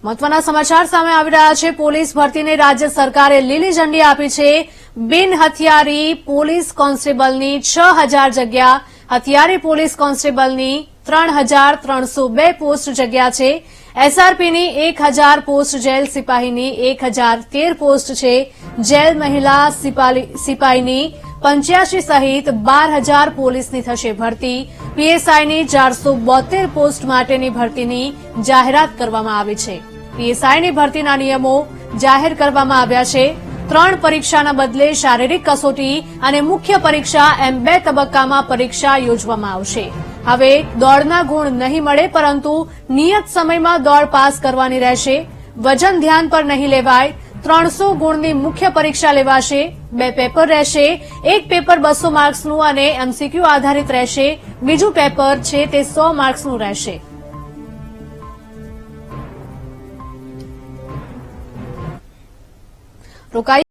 મહત્વના સમાચાર સામે આવી રહ્યા છે। પોલીસ ભરતીને રાજ્ય સરકારે લીલી ઝંડી આપી છે। બિન હથિયારી પોલીસ કોન્સ્ટેબલની 6000 જગ્યા, હથિયારી પોલીસ કોન્સ્ટેબલની 3302 પોસ્ટ જગ્યા છે। એસઆરપીની 1000 પોસ્ટ, જેલ સિપાહીની 1013 પોસ્ટ છે। જેલ મહિલા સિપાહીની 85 સહિત 12000 પોલીસની થશે ભરતી। પીએસઆઈની 472 પોસ્ટ માટેની ભરતીની જાહેરાત કરવામાં આવી છે। પીએસઆઈની ભરતીના નિયમો જાહેર કરવામાં આવ્યા છે। 3 પરીક્ષાના બદલે શારીરિક કસોટી અને મુખ્ય પરીક્ષા એમ 2 તબક્કામાં પરીક્ષા યોજવામાં આવશે। હવે દોડના ગુણ નહીં મળે, પરંતુ નિયત સમયમાં દોડ પાસ કરવાની રહેશે। વજન ધ્યાન પર નહીં લેવાય। 300 ગુણની મુખ્ય પરીક્ષા લેવાશે। 2 પેપર રહેશે। એક પેપર 200 માર્ક્સનું અને એમસીક્યુ આધારિત રહેશે। બીજું પેપર છે તે 100 માર્ક્સનું રહેશે। રોકાઈ